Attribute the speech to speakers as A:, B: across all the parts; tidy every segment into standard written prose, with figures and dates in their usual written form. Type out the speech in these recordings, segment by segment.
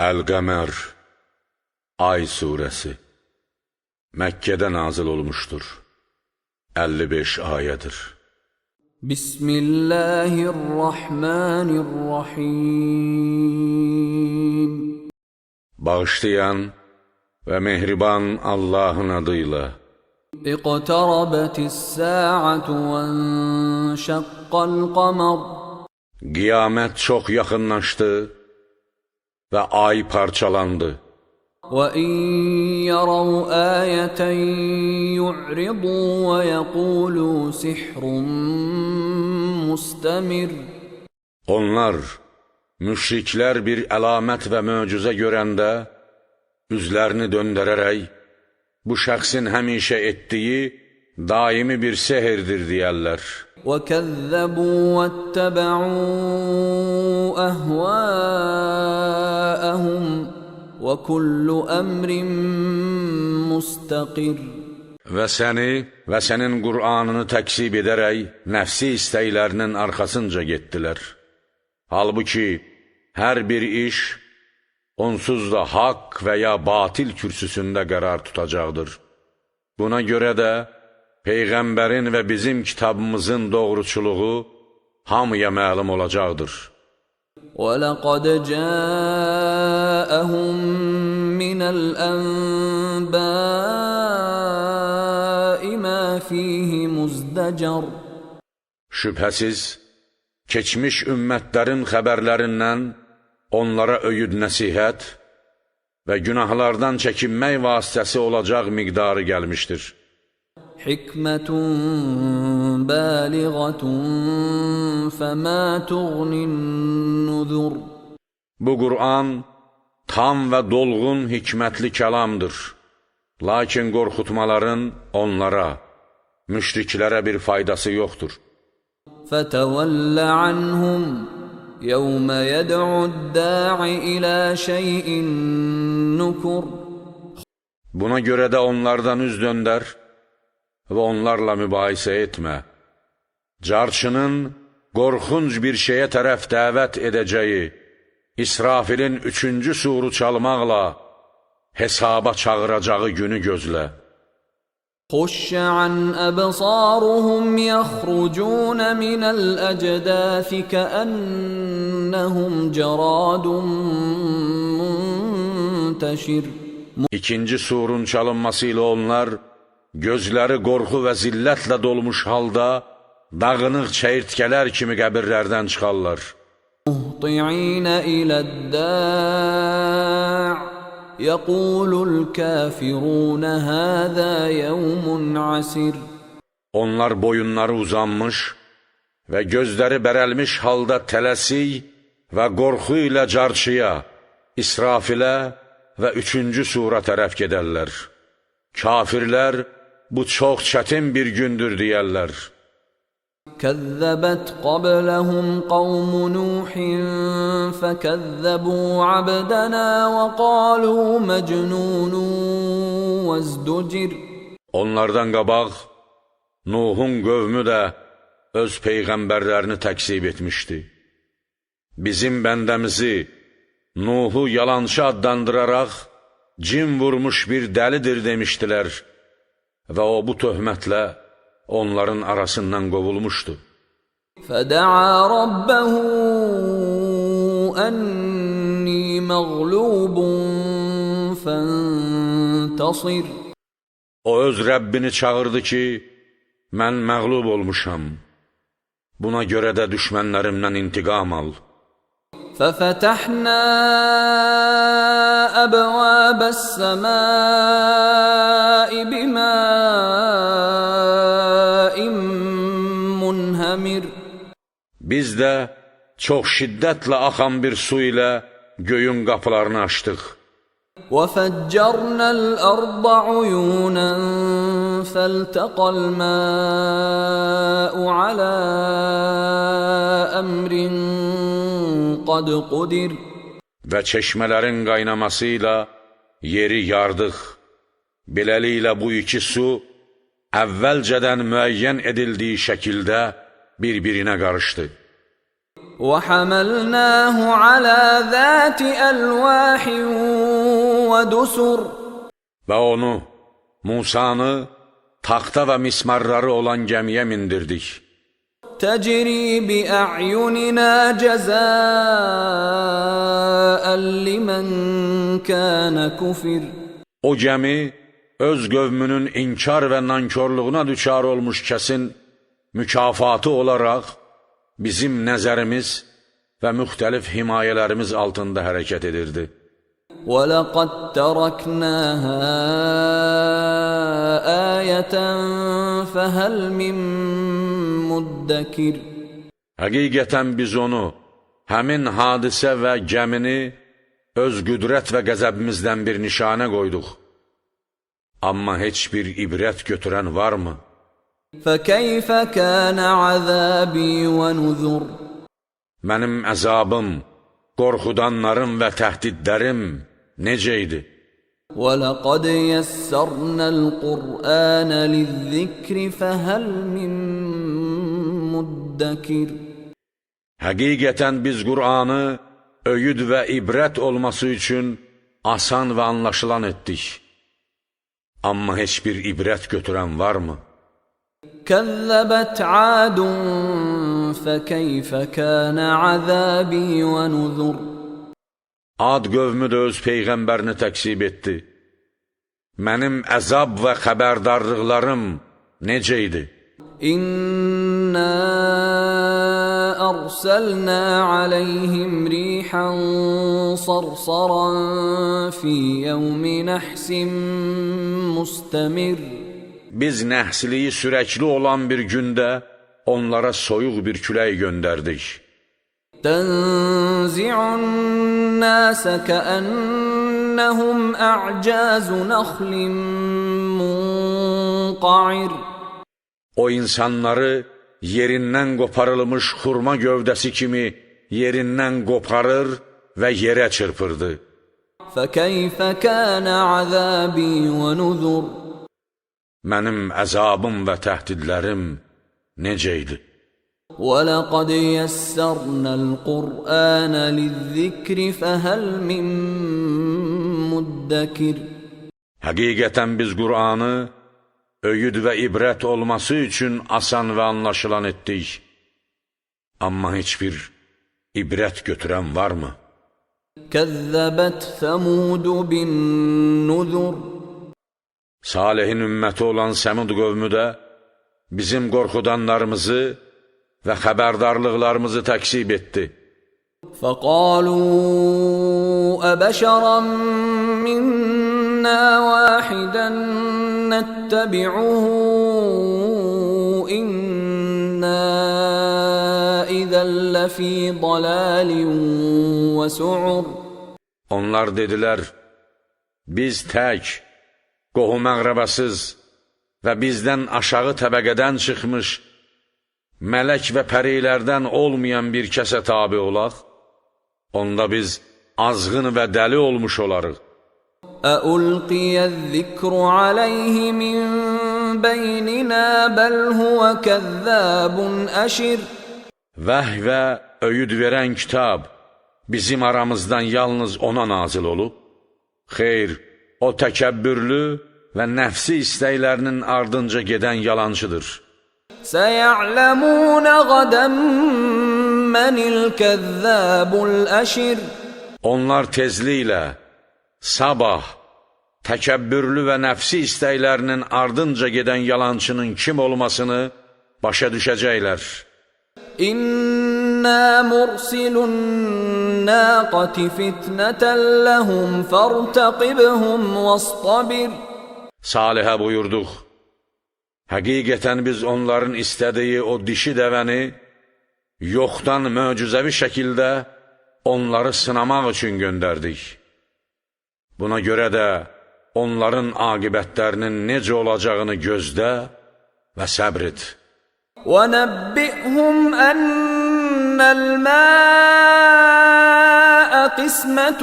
A: Əl-Qəmər Ay surəsi Məkkədə nazil olmuşdur. 55 ayədir.
B: Bismillahirrahmanirrahim.
A: Bağışlayan və mehriban Allahın adıyla.
B: İqtarabatis-sa'atu ve'nshaqqal-qamar.
A: Qiyamət çox yaxınlaşdı və ay parçalandı.
B: وَإِنْ يَرَوْا آيَةً يُعْرِضُوا وَيَقُولُوا سِحْرٌ مُسْتَمِرٌ.
A: Onlar, müşriklər bir əlamət və möcüzə görəndə, üzlərini döndərərək, bu şəxsin həmişə etdiyi daimi bir sehirdir deyərlər.
B: وَكَذَّبُوا وَاتَّبَعُوا أَهْوَاءَهُمْ وَكُلُّ أَمْرٍ مُسْتَقِرٌ.
A: Və səni və sənin Qur'anını təksib edərək, nəfsi istəklərinin arxasınca getdilər. Halbuki, hər bir iş, onsuz da haqq və ya batil kürsüsündə qərar tutacaqdır. Buna görə də, Peyğəmbərin və bizim kitabımızın doğruçuluğu hamıya məlum olacaqdır.
B: وَلَقَدْ جَاءَهُم مِّنَ الْأَنبَاءِ مَا فِيهِ مُزْدَجَرٌ.
A: Şübhəsiz, keçmiş ümmətlərin xəbərlərindən onlara öyüd nəsihət və günahlardan çəkinmək vasitəsi olacaq miqdarı gəlmişdir.
B: حِكْمَةٌ بَالِغَةٌ فَمَا تُغْنِ النُّذُرُ.
A: Bu Qur'an tam və dolğun hikmətli kəlamdır. Lakin qorxutmaların onlara, müşriklərə bir faydası yoxdur.
B: فَتَوَلَّ عَنْهُمْ يَوْمَ يَدْعُ الدَّاعِ إِلَى شَيْءٍ نُكُرٍ.
A: Buna görə də onlardan üz döndər və onlarla mübahisə etmə. Carçının qorxunc bir şeyə tərəf dəvət edəcəyi, İsrafilin 3-cü suru çalmaqla hesaba çağıracağı günü gözlə.
B: خُشَّ عَنْ أَبْصَارُهُمْ يَخْرُجُونَ مِنَ الْأَجْدَاثِ كَأَنَّهُمْ جَرَادٌ مُنْتَشِرٌ.
A: İkinci surun çalınması ilə onlar, gözləri qorxu və zillətlə dolmuş halda, dağınıq çəyirtkələr kimi qəbirlərdən çıxarlar.
B: مُهْطِعِينَ إِلَى الدَّاعِ يَقُولُ الْكَافِرُونَ هَذَا يَوْمٌ عَسِرٌ.
A: Onlar boyunları uzanmış və gözləri bərəlmiş halda tələsik və qorxu ilə carçıya, İsrafilə və 3-cü sura tərəf gedərlər. Kafirlər, bu çox çətin bir gündür deyərlər.
B: كَذَّبَتْ قَبْلَهُمْ قَوْمُ نُوحٍ فَكَذَّبُوا عَبْدَنَا وَقَالُوا مَجْنُونٌ وَازْدُجِرٌ.
A: Onlardan qabaq, Nuhun qövmü də öz peyğəmbərlərini təksib etmişdi. Bizim bəndəmizi, Nuhu yalançı adlandıraraq, cin vurmuş bir dəlidir demişdilər və o bu töhmətlə onların arasından qovulmuşdu.
B: فَدَعَا رَبَّهُ أَنِّي مَغْلُوبٌ فَانْتَصِرْ.
A: O öz Rəbbini çağırdı ki, mən məğlub olmuşam. Buna görə də düşmənlərimdən intiqam al.
B: فَفَتَحْنَا أَبْوَابَ السَّمَاءِ بِمَاءٍ مُنْهَمِرٍ.
A: Biz də çox şiddətlə axan bir su ilə göyün qapılarını açdıq.
B: وَفَجَّرْنَا الْأَرْضَ عُيُونًا فَالْتَقَى الْمَاءُ عَلَى أَمْرٍ قَدْ قُدِرَ.
A: Və çeşmələrin qaynaması ilə yeri yardıq. Beləliklə bu iki su əvvəlcədən müəyyən edildiyi şəkildə bir-birinə qarışdı.
B: وحملناه على ذات ألواح ودسر
A: Və onu, Musanı, taxta və mismarları olan gəmiyə mindirdik.
B: تجري بأعيننا جزاء لمن كان كفر
A: O gəmi, öz qövmünün inkar və nankorluğuna düçar olmuş kəsin mükafatı olaraq bizim nəzərimiz və müxtəlif himayələrimiz altında hərəkət edirdi.
B: وَلَقَدْ تَرَكْنَاهَا آيَةً فَهَلْ مِن مُدَّكِرٍ
A: Həqiqətən biz onu, həmin hadisə və gəmini öz qüdrət və qəzəbimizdən bir nişanə qoyduq. Amma heç bir ibrət götürən varmı?
B: فَكَيْفَ كَانَ عَذَابِي وَنُذُرْ
A: Mənim əzabım, qorxudanlarım və təhdidlərim necə idi?
B: وَلَقَدْ يَسَّرْنَا الْقُرْآنَ لِلذِّكْرِ فَهَلْ مِن مُدَّكِرٍ
A: Həqiqətən biz Qur'anı öyüd və ibrət olması üçün asan və anlaşılan etdik. Amma heç bir ibrət götürən varmı?
B: كَذَّبَتْ عَادٌ فَكَيْفَ كَانَ عَذَابِي وَنُذُرْ
A: Ad qövmü də öz peyğəmbərini təksib etdi. Mənim əzab və xəbərdarlıqlarım necə idi?
B: إِنَّا أَرْسَلْنَا عَلَيْهِمْ رِيحًا صَرْصَرًا فِي يَوْمِ نَحْسٍ مُسْتَمِرٍ
A: Biz nəhsiliyi sürəkli olan bir gündə onlara soyuq bir külək göndərdik.
B: تَنزِعُ النَّاسَ كَأَنَّهُمْ أَعْجَازُ نَخْلٍ مُنقَعِرٍ
A: O insanları yerindən qoparılmış xurma gövdəsi kimi yerindən qoparır və yerə çırpırdı.
B: فَكَيْفَ كَانَ عَذَابِي وَنُذُرْ
A: Mənim əzabım və təhdidlərim necə idi?
B: وَلَقَدْ يَسَّرْنَا الْقُرْآنَ لِلذِّكْرِ فَهَلْ مِن مُدَّكِرٍ
A: Həqiqətən biz Qur'anı öyüd və ibrət olması üçün asan və anlaşılan etdik. Amma heç bir ibrət götürən varmı?
B: كَذَّبَتْ ثَمُودُ بِالنُّذُرِ
A: Salihin ümməti olan Səmud qövmü də bizim qorxudanlarımızı və xəbərdarlıqlarımızı təksib etdi.
B: فَقَالُوا أَبَشَرًا مِنَّا وَاحِدًا نَتَّبِعُهُ إِنَّا إِذًا لَفِي ضَلَالٍ وَسُعُرٍ
A: Onlar dedilər, biz tək, qohum-əqrəbasız və bizdən aşağı təbəqədən çıxmış, mələk və pərilərdən olmayan bir kəsə tabi olaq, onda biz azğın və dəli olmuş olarıq.
B: أَأُلْقِيَ الذِّكْرُ عَلَيْهِ مِنْ بَيْنِنَا بَلْ هُوَ كَذَّابٌ أَشِرٌ
A: Vəhy və öyüd verən kitab bizim aramızdan yalnız ona nazil olub. Xeyr, o təkəbbürlü və nəfsi istəklərinin ardınca gedən yalancıdır.
B: سَيَعْلَمُونَ غَدًا مَنِ الْكَذَّابُ الْأَشِرُ
A: Onlar tezliklə, sabah, təkəbbürlü və nəfsi istəklərinin ardınca gedən yalançının kim olmasını başa düşəcəklər.
B: إِنَّا مُرْسِلُ النَّاقَةِ فِتْنَةً لَهُمْ فَارْتَقِبْهُمْ وَاصْطَبِرْ
A: Salihə buyurduq, həqiqətən biz onların istədiyi o dişi dəvəni yoxdan möcüzəvi şəkildə onları sınamaq üçün göndərdik. Buna görə də onların aqibətlərinin necə olacağını gözlə və səbr et.
B: وَنَبِّئْهُمْ أَنَّ الْمَاءَ قِسْمَةٌ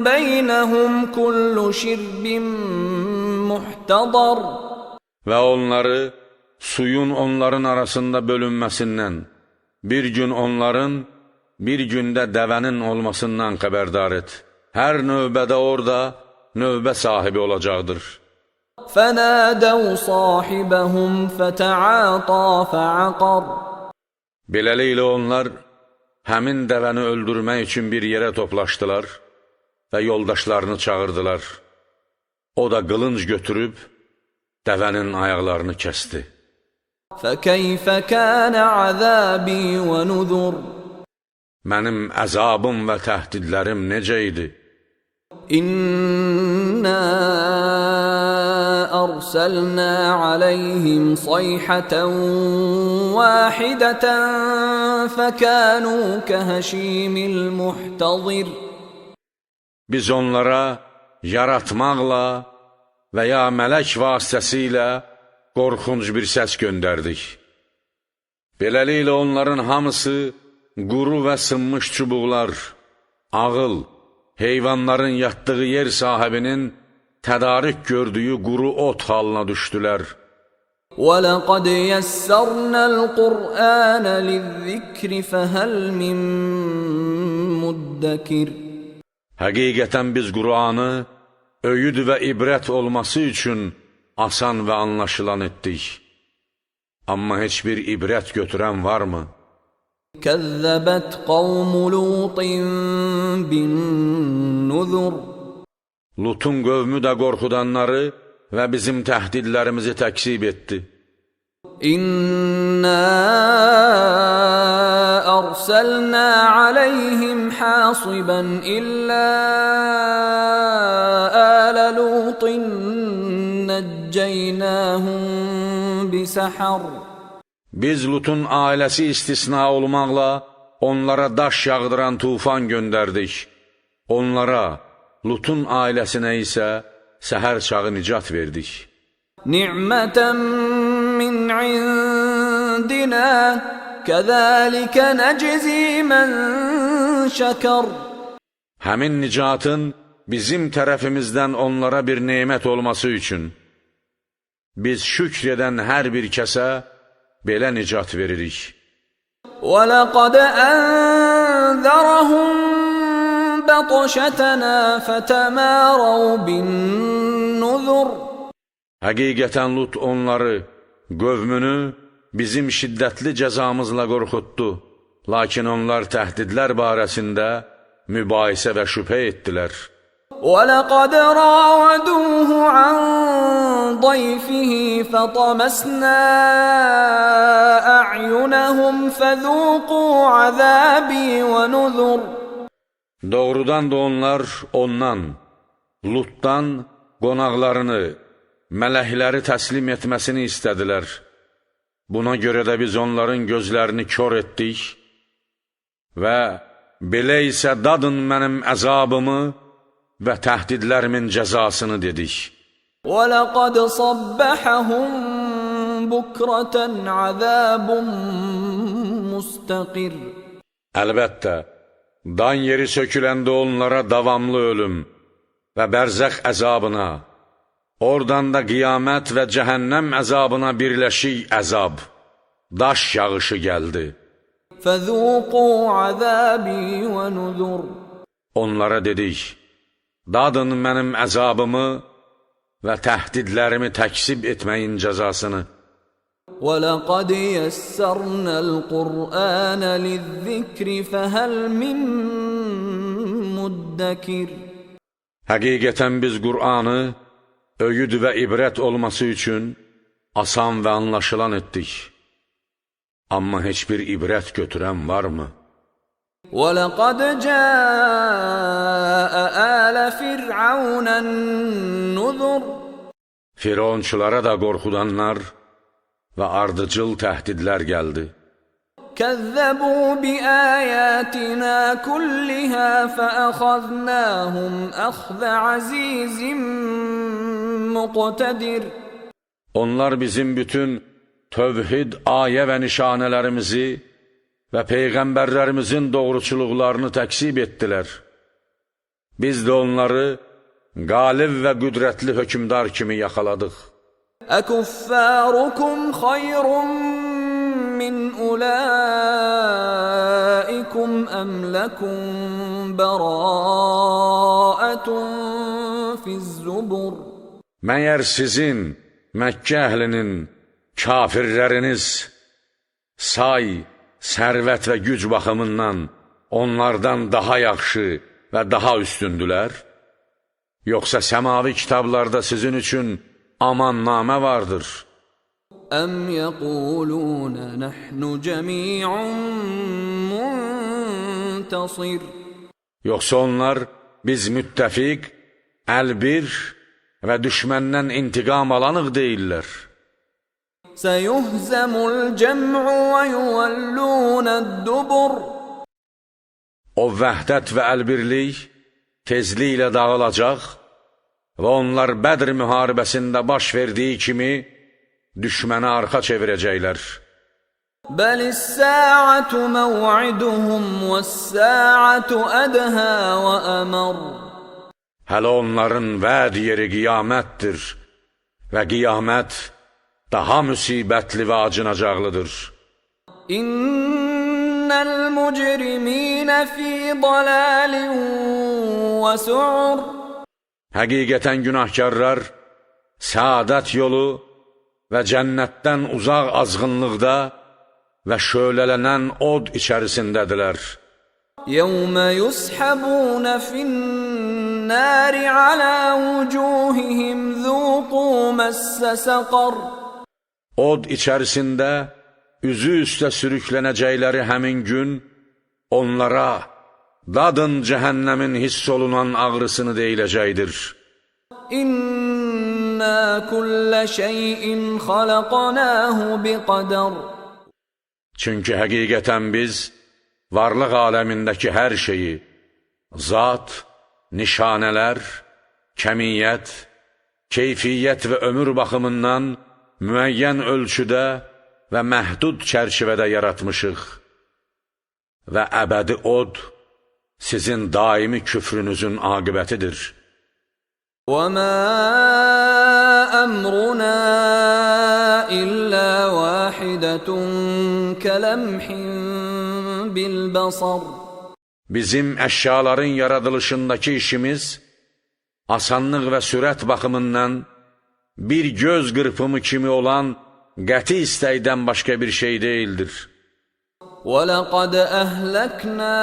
B: بَيْنَهُمْ كُلُّ شِرْبٍ مُحْتَضَرٍ
A: Və onları suyun onların arasında bölünməsindən bir gün onların, bir gündə dəvənin olmasından xəbərdar et. Hər növbədə orada növbə sahibi olacaqdır.
B: فنادوا صاحبهم فتعاطى فعقر
A: Beləliklə onlar həmin dəvəni öldürmək üçün bir yerə toplaşdılar və yoldaşlarını çağırdılar. O da qılınc götürüb dəvənin ayaqlarını kəsdi.
B: فكيف كان عذابي ونذر
A: Mənim əzabım və təhdidlərim necə idi?
B: إنا أرسلنا عليهم صيحة واحدة فكانوا كهشيم المحتضر
A: Biz onlara yaratmaqla və ya mələk vasitəsilə qorxunc bir səs göndərdik. Beləliklə onların hamısı quru və sınmış çubuqlar, ağıl, heyvanların yatdığı yer sahibinin tədarik gördüyü quru ot halına düşdülər.
B: وَلَقَدْ يَسَّرْنَا الْقُرْآنَ لِلذِّكْرِ فَهَلْ مِن مُدَّكِرٍ
A: Həqiqətən biz Qur'anı öyüd və ibrət olması üçün asan və anlaşılan etdik. Amma heç bir ibrət götürən varmı?
B: كَذَّبَتْ قَوْمُ لُوطٍ بِالنُّذُرِ
A: Lutun qövmü də qorxudanları və bizim təhdidlərimizi təkzib etdi.
B: إِنَّا أَرْسَلْنَا عَلَيْهِمْ حَاصِبًا إِلَّا آلَ لُوطٍ نَجَّيْنَاهُمْ بِسَحَرٍ
A: Biz Lutun ailəsi istisna olmaqla onlara daş yağdıran tufan göndərdik. Onlara, Lutun ailəsinə isə səhər çağı nicat verdik.
B: نِعْمَةً مِّنْ عِندِنَا كَذَلِكَ نَجْزِي مَنْ شَكَرَ
A: Həmin nicatın bizim tərəfimizdən onlara bir nemət olması üçün biz şükr edən hər bir kəsə belə nicat veririk.
B: وَلَقَدْ أَنذَرَهُمْ بَطْشَتَنَا فَتَمَارَوْا بِالنُّذُرِ
A: Həqiqətən Lut onları, qövmünü bizim şiddətli cəzamızla qorxutdu. Lakin onlar təhdidlər barəsində mübahisə və şübhə etdilər.
B: وَلَقَدْ رَاوَدُوهُ عَنْ ضَيْفِهِ فَطَمَسْنَا أَعْيُنَهُمْ فَذُوقُوا عَذَابِي وَنُذُرِ
A: Doğrudan da onlar ondan, Lutdan qonaqlarını, mələkləri təslim etməsini istədilər. Buna görə də biz onların gözlərini kör etdik və belə isə dadın mənim əzabımı və təhdidlərimin cəzasını dedik.
B: وَلَقَدْ صَبَّحَهُمْ بُكْرَةً عَذَابٌ مُسْتَقِرٌ
A: Əlbəttə, dan yeri söküləndə onlara davamlı ölüm və bərzəx əzabına, oradan da qiyamət və cəhənnəm əzabına birləşik əzab, daş yağışı gəldi.
B: فَذُوقُوا عَذَابِي وَنُذُرِ
A: Onlara dedik, dadın mənim əzabımı və təhdidlərimi təksib etməyin cəzasını.
B: وَلَقَدْ يَسَّرْنَا الْقُرْآنَ لِلذِّكْرِ فَهَلْ مِن مُدَّكِرٍ
A: Həqiqətən biz Qur'anı öyüd və ibrət olması üçün asan və anlaşılan etdik. Amma heç bir ibrət götürən varmı?
B: وَلَقَدْ جَاءَ آلَ فِرْعَوْنَ النُّذُرُ
A: Fironçulara da qorxudanlar və ardıcıl təhdidlər gəldi.
B: كَذَّبُوا بِآيَاتِنَا كُلِّهَا فَأَخَذْنَاهُمْ أَخْذَ عَزِيزٍ مُقْتَدِرٍ
A: Onlar bizim bütün tövhid, ayə və nişanələrimizi və peyğəmbərlərimizin doğruçuluqlarını təksib etdilər. Biz də onları qalib və qüdrətli hökümdar kimi yaxaladıq.
B: أَكُفَّارُكُمْ خَيْرٌ مِّنْ أولئكم أم لكم براءة في الزبر
A: Məyər sizin, Məkkə əhlinin, kafirləriniz, say, sərvət və güc baxımından onlardan daha yaxşı və daha üstündülər? Yoxsa səmavi kitablarda sizin üçün amannamə vardır?
B: أم يقولون نحن جميع منتصر
A: Yoxsa onlar biz müttəfiq, əlbir və düşməndən intiqam alanıq deyirlər.
B: سيهزم الجمع ويولون الدبر
A: O vəhdət və əlbirlik tezliklə dağılacaq və onlar Bədr müharibəsində baş verdiyi kimi düşmənə arxa çevirəcəklər.
B: بل الساعة موعدهم والساعة أدهى وأمر
A: Hələ onların vəd yeri qiyamətdir və qiyamət daha müsibətli və acınacaqlıdır.
B: إن المجرمين في ضلال وسعر
A: Həqiqətən günahkarlar səadət yolu və cənnətdən uzaq azğınlıqda və şölələnən od içərisindədirlər.
B: يوم يسحبون في النار على وجوههم ذوقوا مس سقر
A: Od içərisində üzü üstə sürüklənəcəkləri həmin gün onlara dadın cəhənnəmin hiss olunan ağrısını deyiləcəkdir.
B: إنا كل شيء خلقناه بقدر
A: Çünki həqiqətən biz varlıq aləmindəki hər şeyi, zat, nişanələr, kəmiyyət, keyfiyyət və ömür baxımından müəyyən ölçüdə və məhdud çərçivədə yaratmışıq. Və əbədi od sizin daimi küfrünüzün aqibətidir.
B: وما أمرنا إلا واحدة كلمح بالبصر
A: Bizim əşyaların yaradılışındakı işimiz asanlıq və sürət baxımından bir göz qırpımı kimi olan qəti istəkdən başqa bir şey deyildir.
B: وَلَقَدْ أَهْلَكْنَا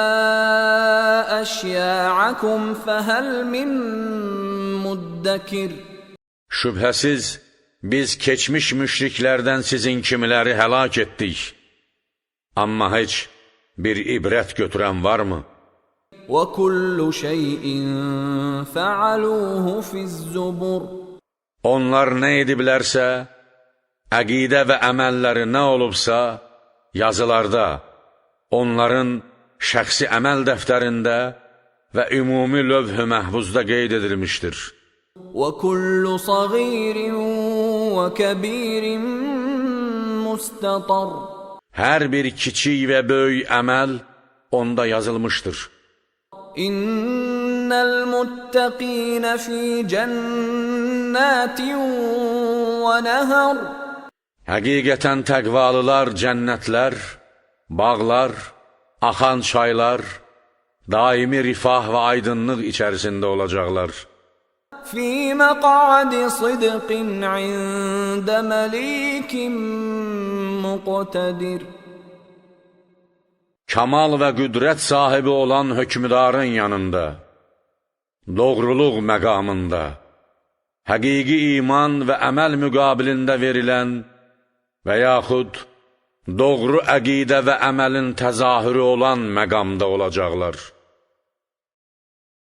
B: أَشْيَاعَكُمْ فَهَلْ مِن مُدَّكِرٍ
A: Şübhəsiz, biz keçmiş müşriklərdən sizin kimiləri həlak etdik. Amma heç bir ibrət götürən varmı?
B: وَكُلُّ شَيْءٍ فَعَلُوهُ فِي الزُّبُرِ
A: Onlar nə ediblərsə, əqidə və əməlləri nə olubsa, yazılarda, onların şəxsi əməl dəftərində və ümumi lövh-ü məhvuzda qeyd edilmişdir.
B: وَكُلُّ صَغِيرٍ وَكَبِيرٍ مُسْتَطَرٍ
A: Hər bir kiçik və böyük əməl onda yazılmışdır.
B: İnnel muttaqin fi cennatin ve nehar
A: Həqiqətən təqvalılar cənnətlər, bağlar, axan çaylar, daimi rifah və aydınlıq içərisində olacaqlar.
B: fi maq'adi sidqin 'inde malikin muqtadir
A: Kamal və qüdrət sahibi olan hökmdarın yanında, doğruluq məqamında, həqiqi iman və əməl müqabilində verilən və yaxud doğru əqidə və əməlin təzahürü olan məqamda olacaqlar.